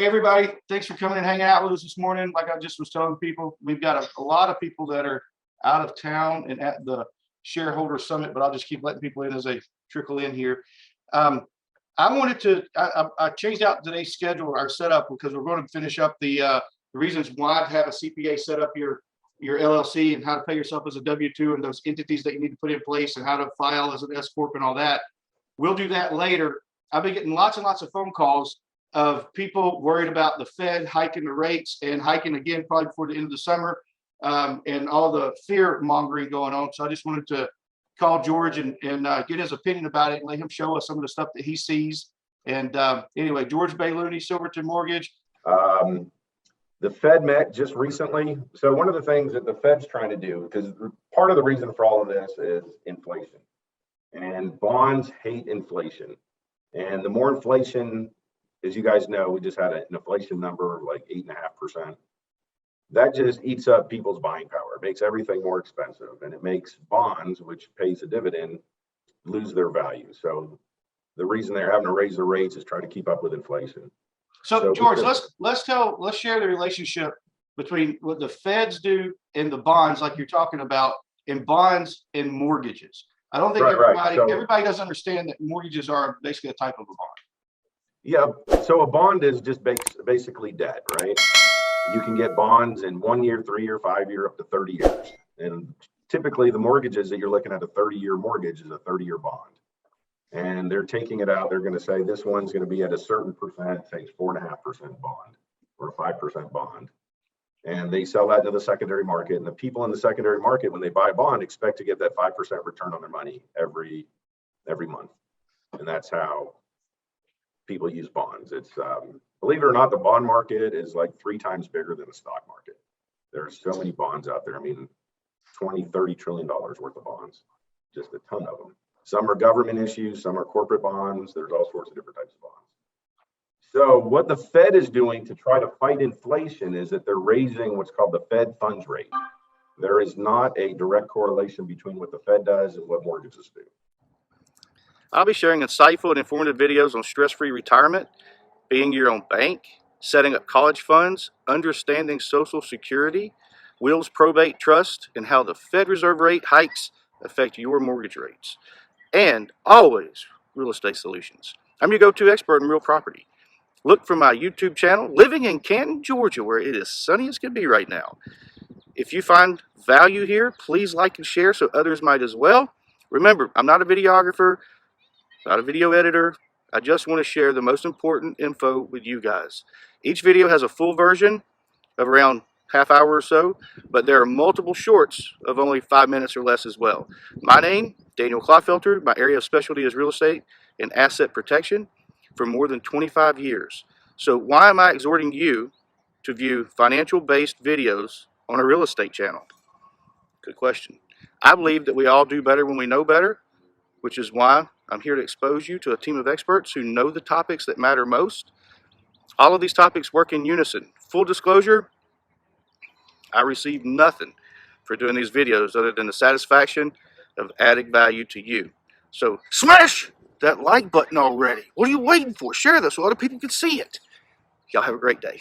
everybody. Thanks for coming and hanging out with us this morning. Like I just was telling people, we've got a lot of people that are out of town and at the shareholder summit, but I'll just keep letting people in as they trickle in here. I changed out today's schedule, our setup, because we're going to finish up the reasons why to have a CPA set up your LLC and how to pay yourself as a W-2 and those entities that you need to put in place and how to file as an S Corp and all that. We'll do that later. I've been getting lots and lots of phone calls of people worried about the Fed hiking the rates and hiking again probably before the end of the summer, and all the fear mongering going on. So I just wanted to call George and get his opinion about it and let him show us some of the stuff that he sees. And anyway, George Bayluni, Silverton Mortgage. The Fed met just recently. So one of the things that the Fed's trying to do, because part of the reason for all of this is inflation, and bonds hate inflation. And the more inflation, as you guys know, we just had an inflation number of like 8.5%. That just eats up people's buying power. It makes everything more expensive, and it makes bonds, which pays a dividend, lose their value. So the reason they're having to raise the rates is try to keep up with inflation. So George, let's share the relationship between what the Feds do and the bonds, like you're talking about, in bonds and mortgages. I don't think everybody doesn't understand that mortgages are basically a type of a bond. Yeah, so a bond is just basically debt, right? You can get bonds in 1 year, 3 year, 5 year, up to 30 years. And typically the mortgages that you're looking at, a 30-year mortgage is a 30-year bond. And they're taking it out. They're going to say this one's going to be at a certain percent, say 4.5% bond or a 5% bond. And they sell that to the secondary market. And the people in the secondary market, when they buy a bond, expect to get that 5% return on their money every month. And that's how people use bonds. It's believe it or not, the bond market is like 3 times bigger than the stock market. There's so many bonds out there. I mean, 20-30 trillion dollars worth of bonds, just a ton of them. Some are government issues, some are corporate bonds. There's all sorts of different types of bonds. So what the Fed is doing to try to fight inflation is that they're raising what's called the Fed funds rate. There is not a direct correlation between what the Fed does and what mortgages do. I'll be sharing insightful and informative videos on stress-free retirement, being your own bank, setting up college funds, understanding Social Security, wills, probate, trust, and how the Fed Reserve rate hikes affect your mortgage rates. And always real estate solutions. I'm your go-to expert in real property. Look for my YouTube channel, living in Canton, Georgia, where it is sunny as can be right now. If you find value here, please like and share so others might as well. Remember, I'm not a videographer, not a video editor. I just want to share the most important info with you guys. Each video has a full version of around half hour or so, but there are multiple shorts of only 5 minutes or less as well. My name, Daniel Klopfelter. My area of specialty is real estate and asset protection for more than 25 years. So why am I exhorting you to view financial-based videos on a real estate channel? Good question. I believe that we all do better when we know better, which is why I'm here to expose you to a team of experts who know the topics that matter most. All of these topics work in unison. Full disclosure, I receive nothing for doing these videos other than the satisfaction of adding value to you. So smash that like button already. What are you waiting for? Share this so other people can see it. Y'all have a great day.